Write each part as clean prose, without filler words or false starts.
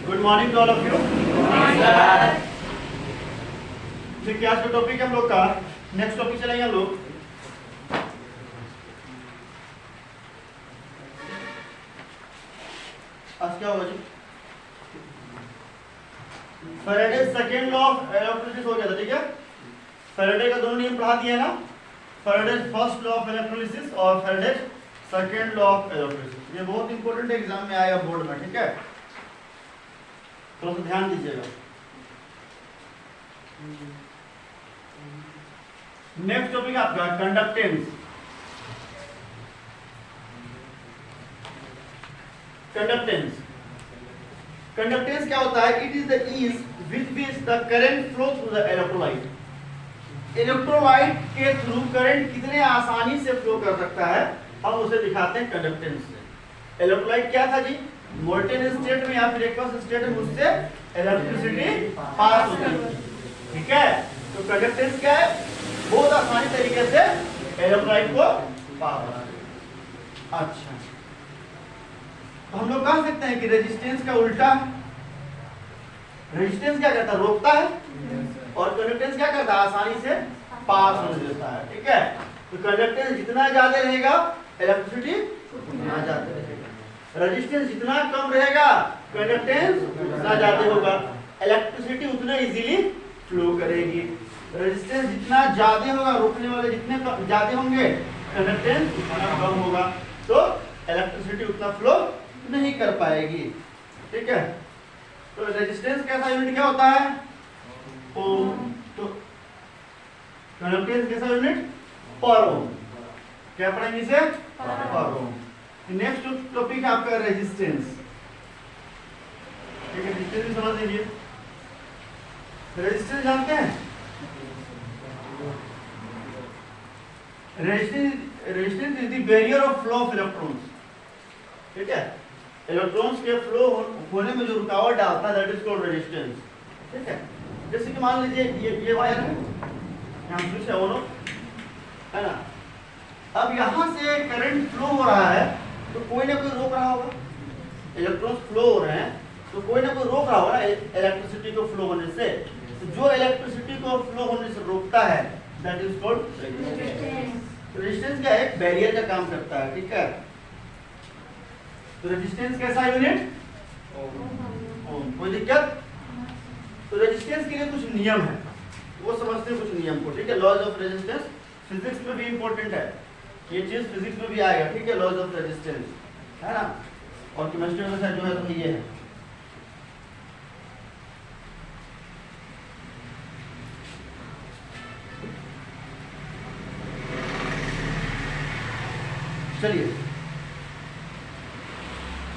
Good morning to all of you. देखिए आज का टॉपिक हम लोग का नेक्स्ट टॉपिक चलेंगे हम लोग आज क्या होगा जी? Faraday second law of electrolysis हो गया था, ठीक है। फैराडे का दोनों नियम पढ़ा दिया ना, Faraday first law of electrolysis और Faraday second law of electrolysis. ये बहुत इंपॉर्टेंट एग्जाम में आएगा बोर्ड में, ठीक है, थोड़ा सा ध्यान दीजिएगा। नेक्स्ट टॉपिक आपका कंडक्टेंस। कंडक्टेंस कंडक्टेंस क्या होता है? It is the ease with which the current flow through the electrolyte. Electrolyte के थ्रू करंट कितने आसानी से फ्लो कर सकता है, हम उसे दिखाते हैं कंडक्टेंस से। इलेक्ट्रोलाइट क्या था जी? मोल्टेन स्टेट में या फिर एक्वस स्टेट में उससे इलेक्ट्रिसिटी पास होती है, ठीक है। तो कंडक्टेंस क्या है? बहुत आसानी तरीके से इलेक्ट्रोलाइट को पास। अच्छा, तो हम लोग कह सकते हैं कि रेजिस्टेंस का उल्टा। रेजिस्टेंस क्या करता है? रोकता है, और कंडक्टेंस क्या करता है? आसानी से पास होने देता है, ठीक है। तो कंडक्टेंस जितना ज्यादा रहेगा इलेक्ट्रिसिटी उतना ज्यादा रहेगा। रेजिस्टेंस जितना कम रहेगा कंडक्टेंस उतना ज्यादा होगा, इलेक्ट्रिसिटी उतना इजीली फ्लो करेगी। रेजिस्टेंस जितना ज्यादा होगा, रोकने वाले जितने ज्यादा होंगे, कंडक्टेंस उतना कम होगा, तो इलेक्ट्रिसिटी उतना फ्लो नहीं कर पाएगी, ठीक है। तो रेजिस्टेंस कैसा यूनिट क्या होता है? ओम। तो कंडक्टेंस कैसा यूनिट? पर ओम। क्या पढ़ेंगे इसे? पर ओम। नेक्स्ट टॉपिक है आपका रेजिस्टेंस, ठीक है। रेजिस्टेंस भी समझ लीजिए। रेजिस्टेंस जानते हैं? Resistance is the barrier of flow of electrons, ठीक है। इलेक्ट्रॉन्स के फ्लो होने में जो रुकावट डालता है दैट इज कॉल्ड रेजिस्टेंस, ठीक है। जैसे कि मान लीजिए ये वायर है, यहाँ स्विच है, वो है ना। अब यहाँ से करंट फ्लो हो रहा है, तो कोई ना कोई रोक रहा होगा। इलेक्ट्रॉन्स फ्लो हो रहे हैं, तो कोई ना कोई रोक रहा होगा इलेक्ट्रिसिटी को फ्लो होने से। तो जो इलेक्ट्रिसिटी को फ्लो होने से रोकता है that is called resistance. Resistance क्या है? बैरियर का काम करता है, ठीक है। तो रेजिस्टेंस कैसा यूनिट? ओम। कोई दिक्कत? तो रेजिस्टेंस के लिए कुछ नियम है, वो समझते हैं कुछ नियम को, ठीक है। लॉज ऑफ रेजिस्टेंस फिजिक्स में भी इंपॉर्टेंट है, ये चीज फिजिक्स में भी आएगा, ठीक है। लॉज ऑफ रेजिस्टेंस है ना, और केमिस्ट्री में जो है तो ये है। चलिए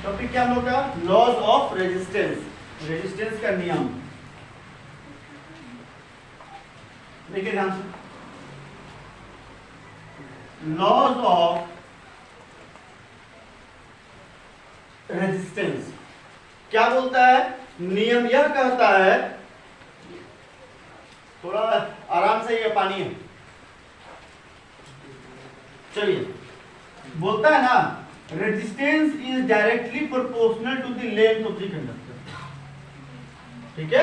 टॉपिक क्या हम लोग का? लॉज ऑफ रेजिस्टेंस, रेजिस्टेंस का नियम। देखिए ध्यान से, लॉज ऑफ रेजिस्टेंस क्या बोलता है? नियम यह कहता है, थोड़ा आराम से, ये पानी है, चलिए। बोलता है ना, resistance is directly proportional to the length of the conductor, ठीक है।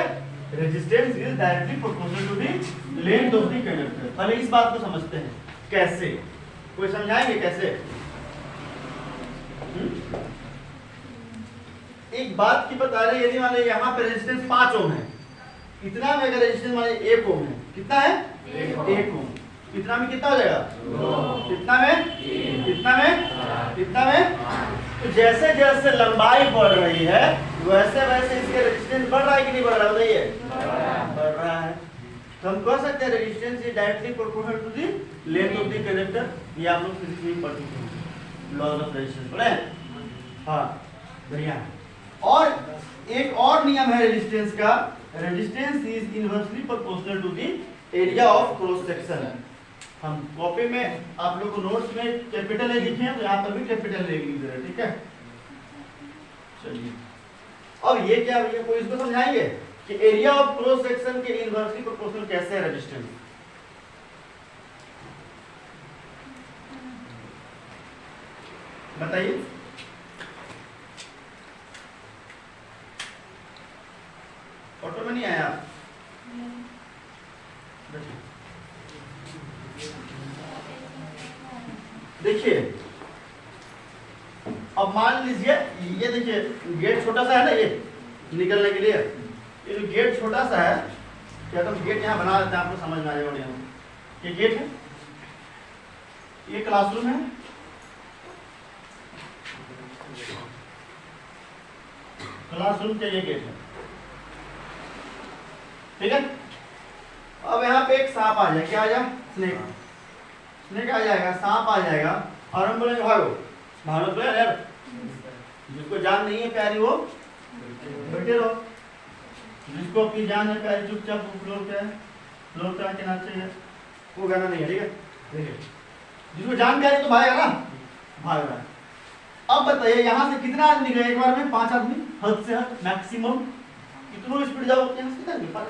Resistance is directly proportional to the length of the conductor. पहले इस बात को समझते हैं, कैसे? कोई समझाएंगे कैसे? एक बात की बता रहे, यदि मान लीजिए यहाँ पे रेजिस्टेंस 5 ओम है, इतना में अगर रेजिस्टेंस मान लीजिए 1 ओम है, कितना है? 1 ओम। कितना में कितना हो जाएगा? 2। कितना में? 3। कितना में? कितना में? तो जैसे जैसे लंबाई बढ़ रही है वैसे वैसे इसके रेजिस्टेंस बढ़ रहा है कि नहीं बढ़ रहा? बताइए। बढ़ रहा है। तो हम कह सकते हैं resistance is directly proportional to the length of the conductor. ये आप लोग फिजिक्स में पढ़ चुके हैं, लॉज ऑफ रेजिस्टेंस, पढ़े? हाँ, बढ़िया। और एक और नियम है रेजिस्टेंस का, resistance is inversely proportional to the area of cross section. हम कॉपी में आप लोग को नोट्स में कैपिटल ए लिखे हैं, तो यहाँ पर भी कैपिटल ए लिख दे रहे हैं, ठीक है। चलिए अब ये क्या भैया, कोई इसको समझाएंगे कि एरिया ऑफ क्रॉस सेक्शन के इनवर्सली प्रोपोर्शनल कैसे है रेजिस्टेंस? बताइए। ऑटो में नहीं आया। देखिए अब मान लीजिए ये देखिए गेट छोटा सा है ना, ये निकलने के लिए ये जो गेट छोटा सा है, क्या तुम गेट यहाँ बना देते हैं, आपको समझ में आ जाएगा बढ़िया। ये गेट है, ये क्लासरूम है, क्लासरूम के ये गेट है, ठीक है। अब यहाँ पे एक सांप आ जाए, क्या आ जाए, स्नेक, स्नेक आ जाएगा, सांप आ जाएगा, और हम बोलेंगे भागो, भागो तो यार, जिसको जान नहीं है प्यारी वो बैठे रहो, जिसको अपनी जान है प्यारी चुपचाप फ्लोर पे है, फ्लोर पे आके नाचेगा, वो गाना नहीं है, ठीक है। देखिए जिसको जान प्यारी तो भागेगा ना, भाग रहा है। अब बताइए यहाँ से कितना आदमी गए एक बार में, 5 आदमी, हद से हद मैक्सिमम, कितनों स्पीड जाओ यहाँ से कितना निकाल।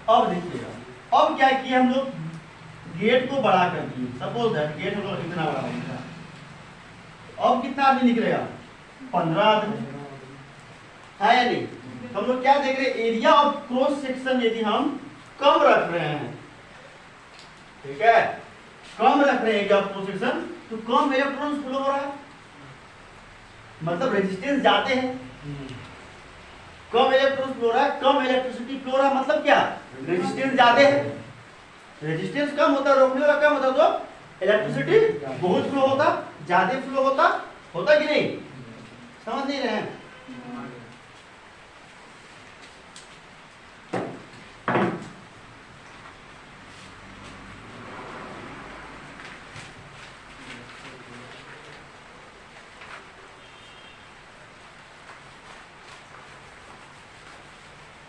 अब देखिएगा अब क्या किया हम लोग, गेट को बड़ा कर दिए, सपोज दैट गेट हम लोग इतना बड़ा होगा, अब कितना आदमी निकलेगा, 15 आदमी है या नहीं। तो हम लोग क्या देख रहे हैं, एरिया ऑफ क्रॉस सेक्शन यदि हम कम रख रहे हैं, ठीक है, कम रख रहे हैं एरिया ऑफ क्रॉस सेक्शन, तो कम इलेक्ट्रॉन फ्लो हो रहा है, मतलब रेजिस्टेंस ज्यादा है, कम इलेक्ट्रॉन फ्लो हो रहा है, कम इलेक्ट्रिसिटी फ्लो हो रहा है, मतलब क्या, रेजिस्टेंस ज्यादा है। रेजिस्टेंस कम होता है, रोकने वाला कम होता, तो इलेक्ट्रिसिटी बहुत फ्लो होता, ज्यादा फ्लो होता, होता कि नहीं, समझ नहीं रहे हैं।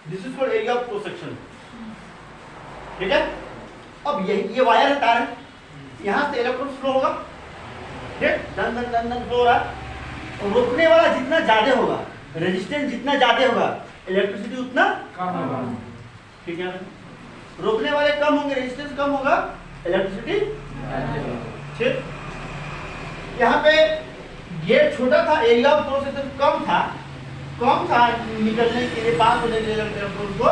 This is called area of cross section, ठीक है। अब ये वायर है, तार है, यहां से इलेक्ट्रॉन फ्लो होगा, ठीक, दन दन दन दन फ्लो हो रहा है, और रोकने वाला जितना ज्यादा होगा, रेजिस्टेंस जितना ज्यादा होगा, इलेक्ट्रिसिटी उतना कम होगा, ठीक है। रोकने वाले कम होंगे, रेजिस्टेंस कम होगा, इलेक्ट्रिसिटी, ठीक। यहाँ पे गेट छोटा था, एरिया ऑफ क्रॉस सेक्शन कम था, निकलने के लिए, पास होने के लिए इलेक्ट्रॉन को,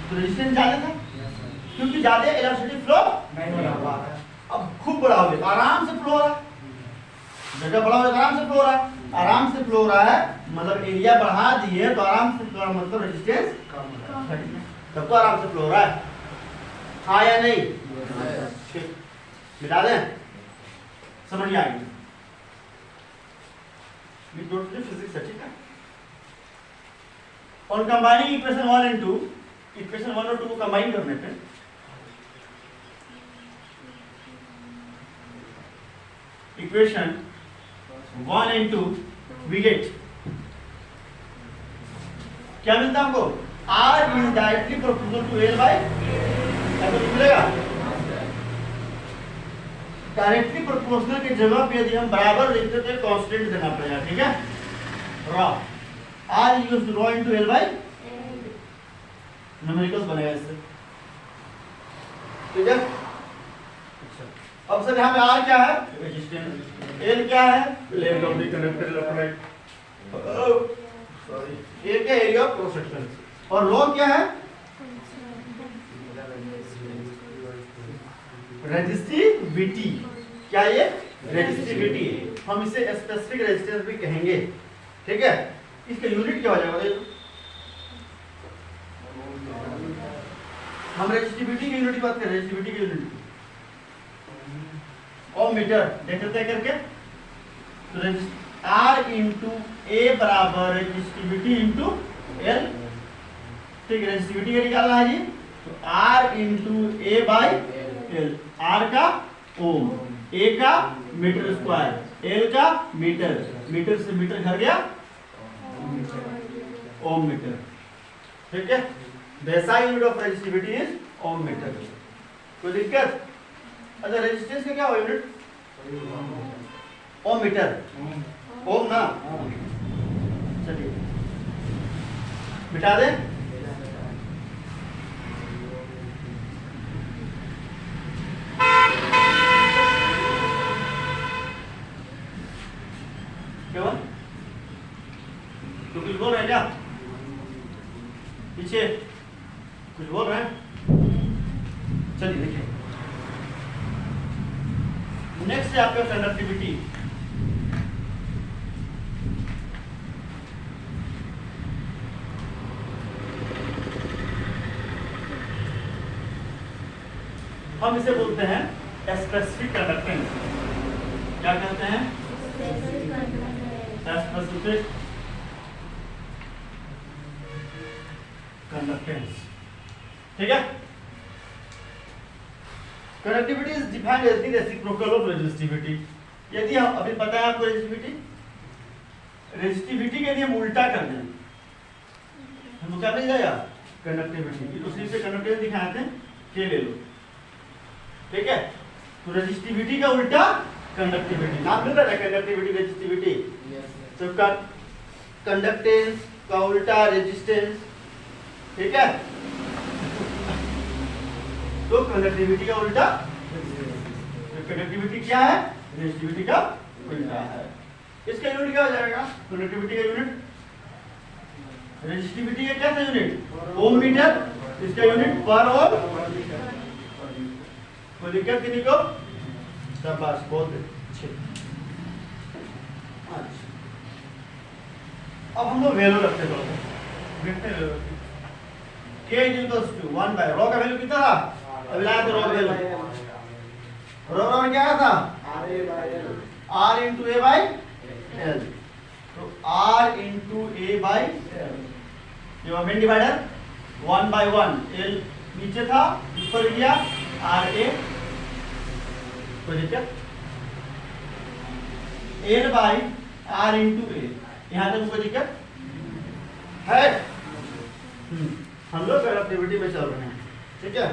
तो रेजिस्टेंस ज्यादा था, क्योंकि ज्यादा इलेक्ट्रिसिटी फ्लो नहीं हो रहा। अब खूब बड़ा हो गया, आराम से फ्लो हो रहा है, जगह बड़ा हो गया, आराम से फ्लो हो रहा है, आराम से फ्लो हो रहा है, मतलब एरिया बढ़ा दिए तो आराम से फ्लो हो रहा है, मतलब रेजिस्टेंस तब तो आराम से फ्लो हो रहा है, हाँ या नहीं, ठीक, मिटा दें, समझ में आएगी, फिजिक्स है, ठीक है। और कंबाइनिंग इक्वेशन 1 और 2, इक्वेशन 1 और 2 को कंबाइन करने पे इक्वेशन 1 and 2 we get क्या मिलता है हमको, R is directly proportional to L by, ऐसा कुछ मिलेगा, डायरेक्टली प्रोपोर्शनल की जगह पे यदि हम बराबर लिखते तो कांस्टेंट देना पड़ेगा, ठीक है, raw R used to rho into L by numericals बनेगा इससे, ठीक है। अब सर यहाँ पे R क्या है, रेजिस्टेंस, L क्या है, length of the conductor electrolyte, sorry, A क्या एरिया ऑफ क्रॉस सेक्शन, और rho क्या है, रेजिस्टिविटी, क्या ये रेजिस्टिविटी, हम इसे स्पेसिफिक रेजिस्टेंस भी कहेंगे, ठीक है। इसका यूनिट क्या हो जाएगा, हम रेजिस्टिविटी की यूनिट बात करें, रेजिस्टिविटी की यूनिट ओम मीटर देखते हैं करके, तो R इंटू ए बराबर रेजिस्टिविटी इंटू एल, ठीक है, रेजिस्टिविटी का निकालना है जी, तो R into a by l, R का ओम, ए का मीटर स्क्वायर, एल का मीटर, मीटर से मीटर घर गया ओम मीटर, ठीक है। वैसा unit of resistivity is ohm meter, कोई दिक्कत, अच्छा रेजिस्टेंस का क्या हो यूनिट, ओम मीटर, ओम ना, चलिए मिटा दें, क्या हुआ, तो कुछ बोल रहे हैं क्या, पीछे कुछ बोल रहे हैं? चलिए देखिए, नेक्स्ट है आपका कंडक्टिविटी। हम इसे बोलते हैं स्पेसिफिक कंडक्टेंस। क्या कहते हैं? Specific conductance. ठीक है। Conductivity is defined as the reciprocal of resistivity. यदि हम अभी पता है आपको रेजिस्टिविटी के लिए हम उल्टा कर दें, हमको क्या मिल जाएगा? कंडक्टिविटी। उसी से कंडक्टेंस दिखाए थे, के ले लो। ठीक है। तो रेजिस्टिविटी का उल्टा कंडक्टिविटी। नाम मिल रहा है कंडक्टिविटी रेजिस्टिविटी। तो कंडक्टेंस का उल्टा रेजिस्टेंस। ठीक है। तो कंडक्टिविटी का उल्टा कंडक्टिविटी क्या है? रेजिस्टिविटी का उल्टा है। इसका यूनिट क्या हो जाएगा? कंडक्टिविटी का यूनिट, रेजिस्टिविटी का क्या था यूनिट? ओम मीटर। इसका यूनिट पर ओम। कोई दिक्कत किसी को? शाबाश, बहुत अच्छे। अच्छा, अब हम लोग वैल्यू रखते हैं, देखते हैं value. K equals to 1 by rho का वैल्यू कितना था? अभी लाया था रो का वैल्यू। रो क्या था? R into A by L। तो R into A by L, ये मेन डिवाइडर 1 by 1। L नीचे था, ऊपर गया R A। कोई दिक्कत? L by R into A, यहाँ तक कोई दिक्कत है? हम लोग कंडक्टिविटी में चल रहे हैं। ठीक है।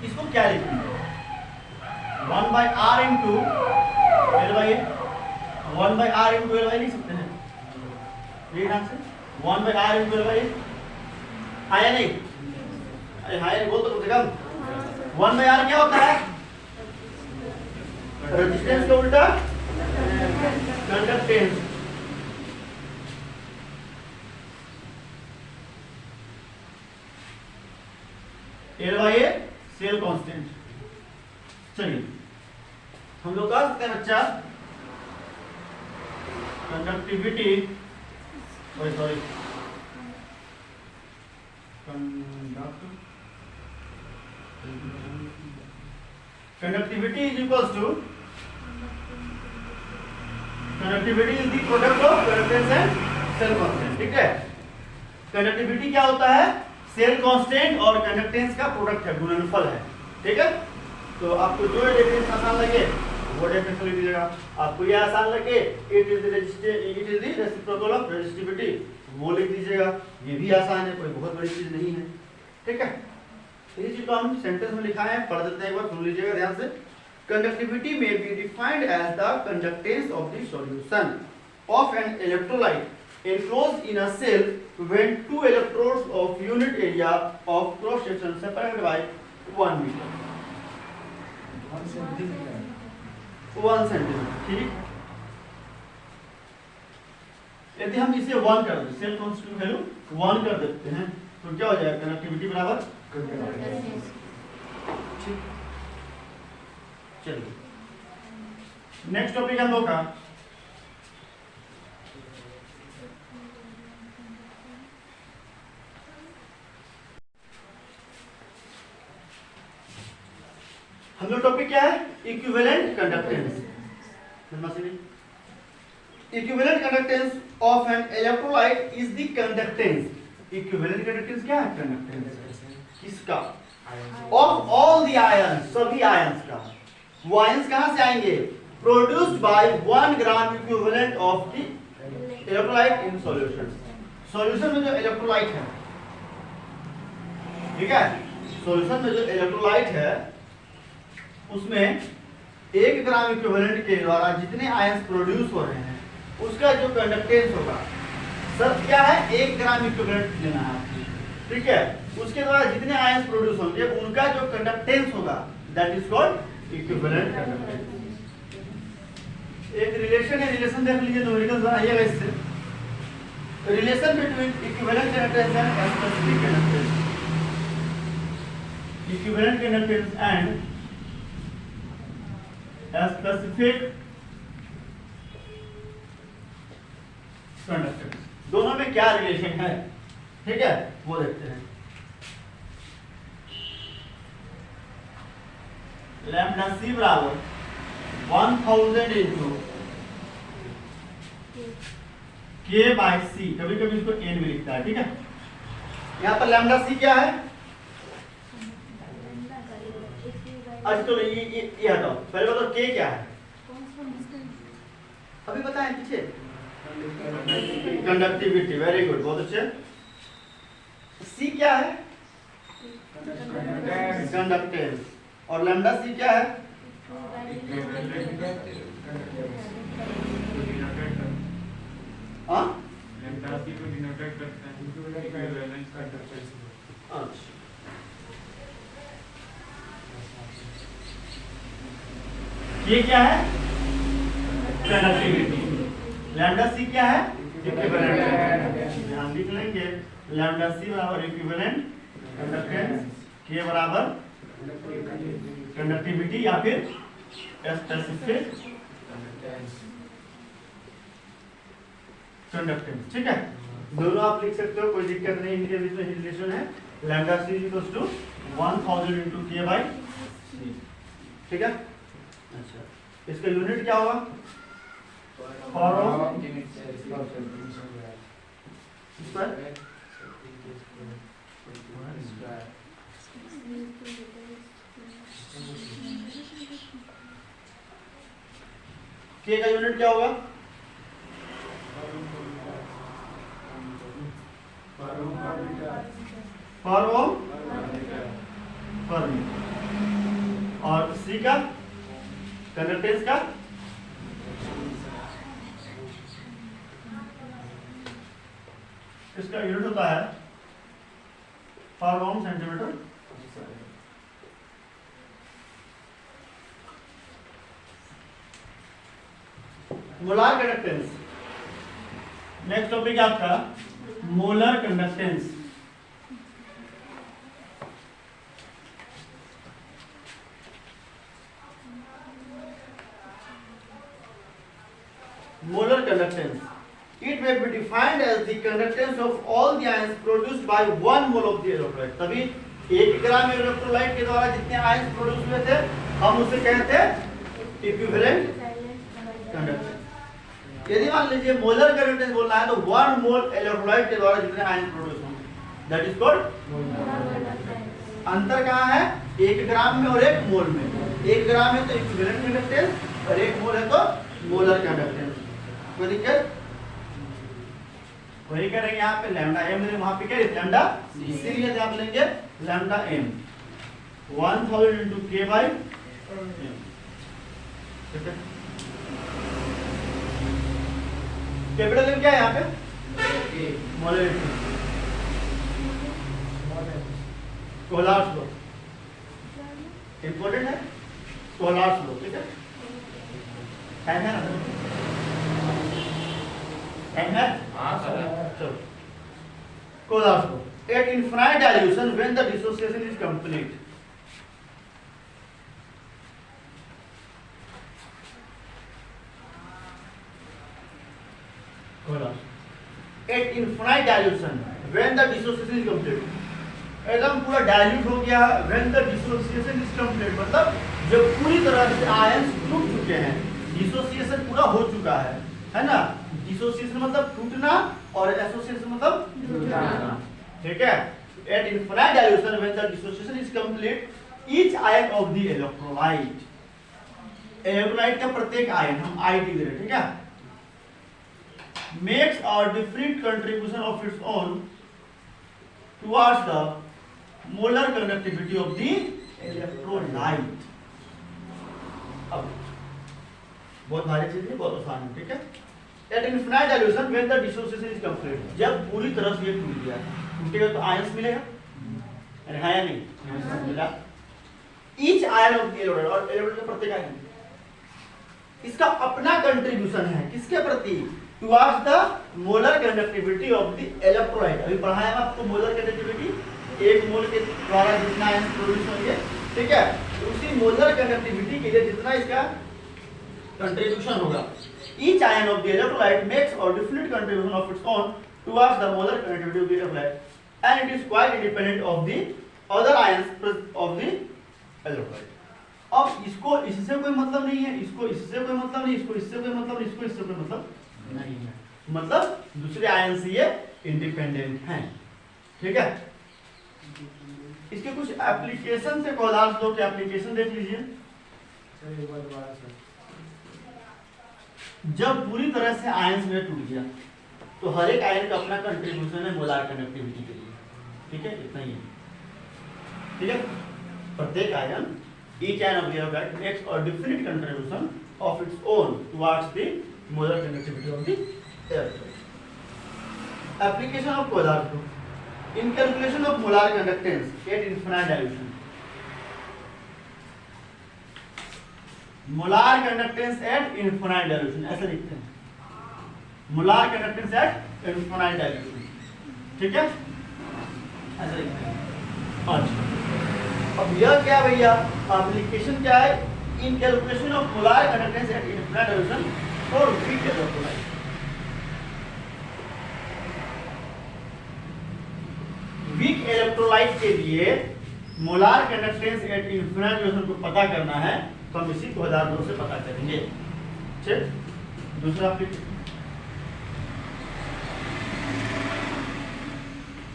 इसको क्या लिखेंगे? 1 by R into L by A। 1 by R into L by लिख सकते हैं ये ढंग से। 1 by R into L by A हाँ या नहीं? अरे हाँ या नहीं बोल तो कम से कम। 1 by R क्या होता है? रेजिस्टेंस का उल्टा conductance. L by A cell constant. चलिए हम लोग कह सकते हैं बच्चा conductivity, sorry conductivity is equals to, conductivity is the product of conductance and cell constant. ठीक है। कंडक्टिविटी क्या होता है? सेल कांस्टेंट और कंडक्टेंस का प्रोडक्ट है, गुणनफल है। ठीक है। तो आपको जो डेफिनेशन आसान लगे वो डेफिनेशन लिख दीजिएगा। आपको ये आसान लगे it is the reciprocal of resistivity, वो लिख दीजिएगा। ये भी आसान है, कोई बहुत बड़ी चीज नहीं है। ठीक है। इस चीज को हम सेंटेंस में लिखा है, पढ़ देते हैं, एक बार सुन लीजिएगा ध्यान से। Conductivity may be defined as the conductance of the solution of an electrolyte enclosed in a cell when two electrodes of unit area of cross section separated by 1 meter। 1 centimetre. ठीक। यदि हम इसे 1 कर दें, सेल कांस्टेंट वैल्यू 1 कर देते हैं, तो क्या हो जाएगा? कंडक्टिविटी बराबर। ठीक। चलिए नेक्स्ट टॉपिक हम लोग का हम लोग टॉपिक क्या है? Equivalent conductance. Equivalent conductance of an electrolyte is the conductance. Equivalent conductance क्या है? कंडक्टेंस किसका? ऑफ ऑल द आयंस, सभी आयंस का। वो आयंस कहां से आएंगे? Produced by 1 gram equivalent of the electrolyte in solution. Solution में जो इलेक्ट्रोलाइट है, ठीक है, सॉल्यूशन में जो इलेक्ट्रोलाइट है उसमें 1 ग्राम इक्विवेलेंट के द्वारा जितने आयंस प्रोड्यूस हो रहे हैं उसका जो कंडक्टेंस होगा, सब क्या है? 1 ग्राम इक्विवेलेंट लेना है। ठीक है। उसके द्वारा जितने आयंस प्रोड्यूस होंगे उनका जो कंडक्टेंस होगा that is called equivalent conductance. एक रिलेशन है, रिलेशन देख लीजिए, न्यूमेरिकल बनाइएगा इससे। Relation between equivalent conductance and specific conductance, equivalent conductance and specific conductance, दोनों में क्या रिलेशन है, ठीक है, वो देखते हैं। लैम्डा सी बराबर 1000 इंटू के बाई सी, कभी कभी इसको एन भी लिखता है, ठीक है। यहाँ पर लैम्डा सी क्या है, अच्छा तो ये हटाओ, पहले बताओ के क्या है, अभी बताएं पीछे, कंडक्टिविटी, वेरी गुड, बहुत अच्छे। सी क्या है, कंडक्टेंस, और लैम्डा सी क्या है, हाँ ये क्या है, कंडक्टिविटी, लैम्डा सी क्या है, इक्विवेलेंट, ध्यान लिख लेंगे, लैम्डा सी बराबर इक्विवेलेंट कंडक्टेंस, के बराबर कंडक्टिविटी या फिर स्पेसिफिक कंडक्टेंस, ठीक है। दोनों आप लिख सकते हो, कोई दिक्कत नहीं, इनके बीच में रिलेशन है। Lambda c equals to 1000 into k by c, ठीक है। अच्छा, इसका यूनिट क्या होगा, फॉर के का यूनिट क्या होगा, पर ओम पर मीटर, और सी का कंडक्टेंस का इसका यूनिट होता है पर ohm centimetre, molar conductance. Next topic है आपका molar conductance. Molar conductance. It may be defined as the conductance of all the ions produced by 1 mole of the electrolyte. तभी 1 ग्राम इलेक्ट्रोलाइट के द्वारा जितने आयंस प्रोड्यूस हुए थे हम उसे कहते हैं इक्विवेलेंट कंडक्टेंस। यदि मान लीजिए मोलर कंडक्टेंस बोलना है तो 1 मोल इलेक्ट्रोलाइट के द्वारा जितने आयंस प्रोड्यूस होंगे दैट इज कॉल्ड। अंतर कहाँ है, 1 ग्राम में और 1 मोल में। 1 ग्राम है तो इक्विवेलेंट कंडक्टेंस और 1 मोल है तो मोलर कंडक्टेंस। कोई दिक्कत, वही करेंगे यहाँ पे लैम्डा एम, वहां पे क्या है लैम्डा सी लिए थे, आप लेंगे lambda M 1000 into k by M, ठीक है। कैपिटल एम क्या है यहाँ पे, मोलरिटी, कोलार्स लो, इंपॉर्टेंट है कोलार्स लो, ठीक है। टाइम है ना, टाइम है, हाँ सर, चलो। कोलार्स लो, at infinite dilution when the dissociation is complete, कोलार्स at infinite dilution when the dissociation is complete, एकदम पूरा डाइल्यूट हो गया when the dissociation is complete, मतलब जब पूरी तरह से आयंस टूट चुके हैं, डिसोसिएशन पूरा हो चुका है ना। डिसोसिएशन मतलब टूटना और एसोसिएशन मतलब जुड़ना, ठीक है। At infinite dilution when the dissociation is complete, each ion of the electrolyte, electrolyte का प्रत्येक आयन हम I दे रहे हैं, ठीक है, makes a different contribution of its own towards the molar conductivity of the electrolyte। अब बहुत भारी चीज है, बहुत आसान है, ठीक है। At infinite dilution when the dissociation is complete, जब पूरी तरह से ये टूट गया, टूटेगा तो आयंस मिलेगा, अरे हाँ या नहीं मिला। Each ion of the electrolyte, और electrolyte का प्रत्येक आयन इसका अपना कंट्रीब्यूशन है किसके प्रति, towards the molar conductivity of the electrolyte. अभी पढ़ाया मैं आपको मोलर कंडक्टिविटी, एक मोल के द्वारा जितना आयन प्रोड्यूस होंगे, ठीक है, उसी मोलर कंडक्टिविटी के लिए जितना इसका कंट्रीब्यूशन होगा। Each ion of the electrolyte makes a definite contribution of its own towards the molar conductivity of the electrolyte, and it is quite independent of the other ions of the electrolyte. अब इसको इससे कोई मतलब नहीं है, इसको इससे कोई मतलब नहीं, इसको इससे कोई मतलब नहीं, इसको इससे कोई मतलब नहीं है, मतलब दूसरे आयन से ये इंडिपेंडेंट हैं, ठीक है। इसके कुछ एप्लीकेशन से कोलाज दो के एप्लीकेशन देख लीजिए। जब पूरी तरह से आयंस में टूट गया तो हर एक आयन का अपना कंट्रीब्यूशन है मोलार कंडक्टिविटी के लिए, ठीक है, इतना ही है, ठीक है। प्रत्येक ion, each ion of the electrolyte makes a definite contribution of its own towards the molar conductivity of the electrolyte. Application of Kohl's law in calculation of molar conductance at infinite dilution. Molar conductance at infinite dilution, ऐसा लिखते हैं, molar conductance at infinite dilution, ठीक है, ऐसा लिखते हैं। अच्छा, अब यह क्या भैया एप्लीकेशन क्या है, in calculation of molar conductance at infinite dilution for weak electrolyte. Weak electrolyte के लिए molar conductance at infinite dilution को पता करना है, तो हम इसी 2002 से पता करेंगे, ठीक। दूसरा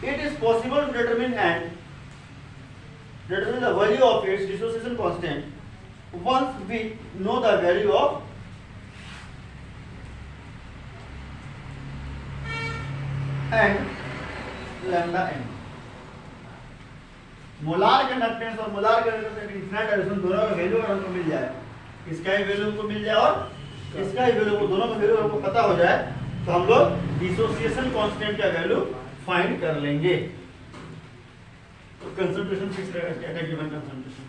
it is possible to determine the value of its dissociation constant once we know the value of n lambda n. Molar conductance और मोलार कंडक्टेंस इनफिनिट डायरेक्शन दोनों का वैल्यू अगर हमको मिल जाए, इसका ही वैल्यू हमको मिल जाए और इसका ही वैल्यू को, दोनों का वैल्यू हमको पता हो जाए, तो हम लोग डिसोसिएशन कांस्टेंट का वैल्यू फाइंड कर लेंगे। तो कंसंट्रेशन फिक्स रहेगा, क्या है गिवन कंसंट्रेशन,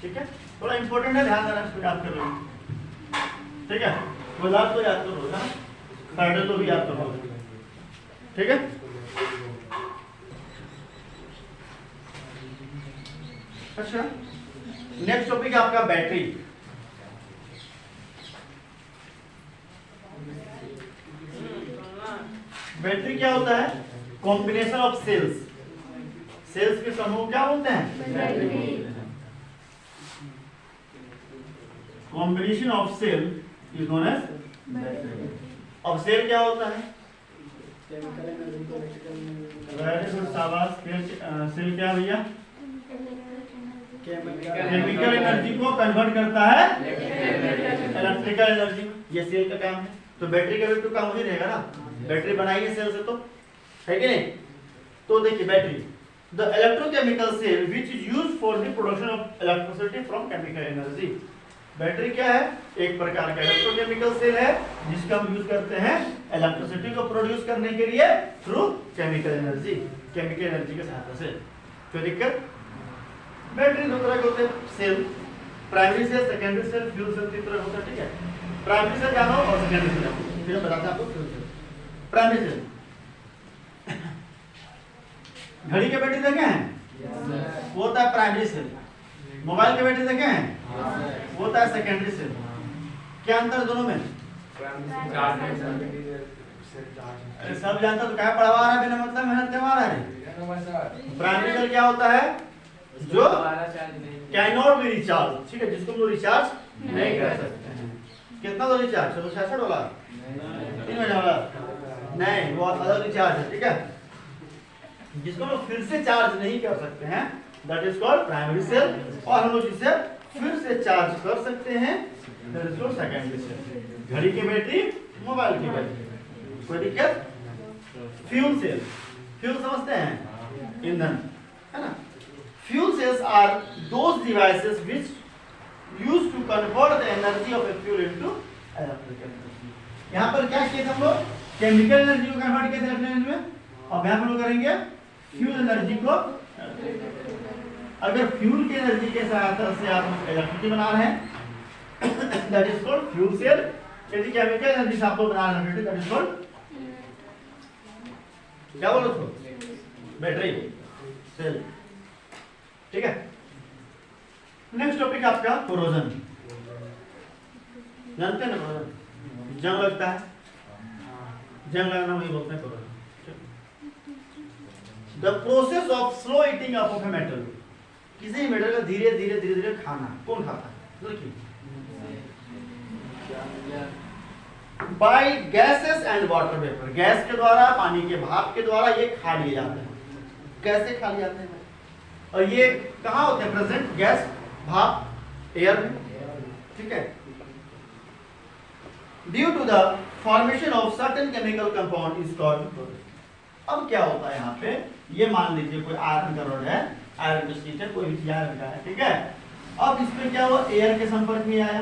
ठीक है। थोड़ा इंपॉर्टेंट है, ध्यान देना, इसको याद कर लो, ठीक है। मोलार तो याद करो ना, फैरडे तो भी याद करो, ठीक है। अच्छा, नेक्स्ट टॉपिक है आपका बैटरी। बैटरी क्या होता है, कॉम्बिनेशन ऑफ सेल्स, सेल्स के समूह क्या होते हैं, combination of cell is known as battery. अब सेल क्या होता है, सेल क्या भैया, केमिकल एनर्जी को कन्वर्ट करता है इलेक्ट्रिकल एनर्जी, ये सेल का काम है। तो बैटरी का भी तो काम वही रहेगा ना, बैटरी बनाई है सेल से, तो है कि नहीं। तो देखिए battery, the electrochemical cell which is used for the production of electricity from chemical energy. Battery क्या है, एक प्रकार का इलेक्ट्रोकेमिकल सेल है जिसका हम यूज करते हैं इलेक्ट्रिसिटी को प्रोड्यूस करने के लिए through chemical energy, chemical energy के सहायता से। कोई दिक्कत, बैटरी दो तरह के होते हैं cell, primary cell, secondary cell, fuel cell, तीन तरह होता है, ठीक है। प्राइमरी सेल जानो और सेकेंडरी सेल जानो, फिर हम बताते हैं आपको फ्यूल सेल। प्राइमरी सेल, घड़ी के बैटरी देखे हैं, वो होता है प्राइमरी सेल। मोबाइल के बैटरी देखे हैं, वो होता है सेकेंडरी सेल। क्या अंतर दोनों में, सब जानता तो क्या पढ़वा रहा है, बिना मतलब मेहनत करवा रहा है। प्राइमरी सेल क्या होता है, जो कैन नॉट बी रिचार्ज, ठीक है, जिसको हम लोग रिचार्ज नहीं कर सकते हैं। कितना तो रिचार्ज, 66 वाला, 3 महीने वाला नहीं, वो अलग रिचार्ज है, ठीक है। जिसको हम लोग फिर से चार्ज नहीं कर सकते हैं, that is called primary cell, और हम लोग जिसे फिर से चार्ज कर सकते हैं, that is called secondary cell. घड़ी की बैटरी, मोबाइल की बैटरी, कोई दिक्कत। फ्यूल सेल, फ्यूल समझते हैं, ईंधन, है ना। Fuel cells are those devices which used to convert the energy of a fuel into electrical energy। यहाँ पर क्या किए थे हम लोग, केमिकल एनर्जी को कन्वर्ट किए थे इलेक्ट्रिकल एनर्जी में, अब यहाँ पर लोग करेंगे फ्यूल एनर्जी को, अगर फ्यूल की एनर्जी के सहायता से आप इलेक्ट्रिसिटी बना रहे हैं that is called fuel cell. यदि केमिकल एनर्जी से आप बना रहे हैं दैट इज कॉल्ड क्या बोलो उसको, बैटरी सेल। ठीक है। नेक्स्ट टॉपिक आपका कोरोजन। जानते हैं ना कोरोजन, जंग लगता है, जंग लगना वही बोलते हैं corrosion. The process of slow eating up of a metal, किसी मेटल का धीरे धीरे धीरे धीरे खाना। कौन खाता है? देखिए by gases and water vapour, gas के द्वारा, पानी के भाप के द्वारा ये खा लिए जाते हैं। कैसे खा लिए जाते हैं? और ये कहाँ होते हैं प्रेजेंट? गैस, भाप, एयर में। ठीक है। Due to the formation of certain chemical compound is called. अब क्या होता है यहाँ पे, ये मान लीजिए कोई आयरन का रॉड है, आयरन का शीट है, कोई भी आयरन का है। ठीक है। अब इसमें क्या हुआ, एयर के संपर्क में आया,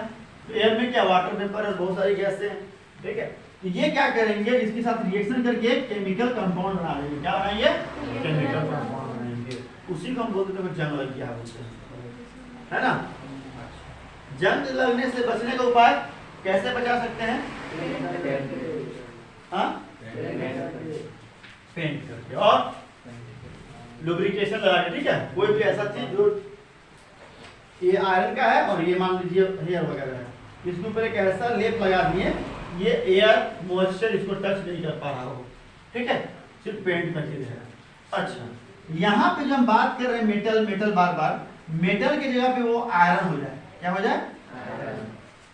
तो एयर में क्या वाटर वेपर और बहुत सारी गैसें हैं। ठीक है। तो ये क्या करेंगे, इसके साथ रिएक्शन करके केमिकल कंपाउंड बना लेंगे। क्या बनाएंगे? केमिकल कंपाउंड बनाएंगे। उसी को हम बोलते हैं जंग लग गया बोलते हैं, है ना। जंग लगने से बचने का उपाय कैसे बचा सकते हैं? हाँ, पेंट करके और लुब्रिकेशन लगा के। ठीक है। कोई भी ऐसा चीज जो ये आयरन का है और ये मान लीजिए हेयर वगैरह है, इसके ऊपर एक ऐसा लेप लगा दिए, ये एयर मॉइस्चर इसको टच नहीं कर पा रहा हो। ठीक है। सिर्फ पेंट करके दे रहा है। अच्छा, यहाँ पे जब हम बात कर रहे हैं मेटल, मेटल बार बार मेटल की जगह पे वो आयरन हो जाए, क्या हो जाए?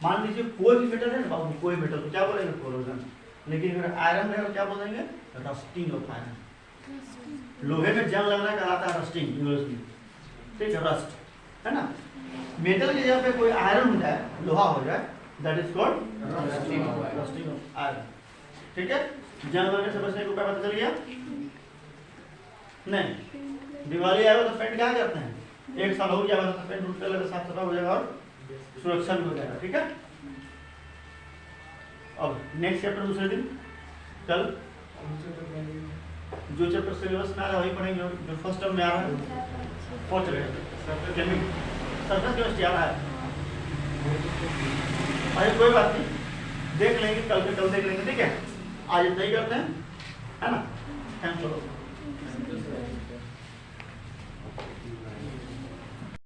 मान लीजिए कोई भी मेटल है ना बाबू, कोई मेटल तो क्या बोलेंगे? कोरोजन। लेकिन अगर आयरन है तो क्या बोलेंगे? Rusting of iron. लोहे में जंग लगना कहलाता है रस्टिंग इंग्लिश में। ठीक है, रस्ट, है ना। मेटल की जगह पे कोई आयरन हो जाए, लोहा हो जाए, that is called rusting of iron. ठीक है। जंग लगने से बचने का उपाय पता चल गया? नहीं, दिवाली आएगा तो पेंट क्या करते हैं? एक साल हो गया तो पेंट उठते लगे, साफ सफाई हो जाएगा और सुरक्षा भी हो जाएगा। ठीक है। अब नेक्स्ट चैप्टर दूसरे दिन कल जो चैप्टर सिलेबस में आ रहा है वही पढ़ेंगे, जो फर्स्ट टर्म में आ रहा है। फोर्थ चैप्टर सरफेस केमिस्ट्री आ रहा है। अरे कोई बात नहीं, देख लेंगे कल के कल देख लेंगे। ठीक है। आज इतना ही करते हैं, है ना। Thanks for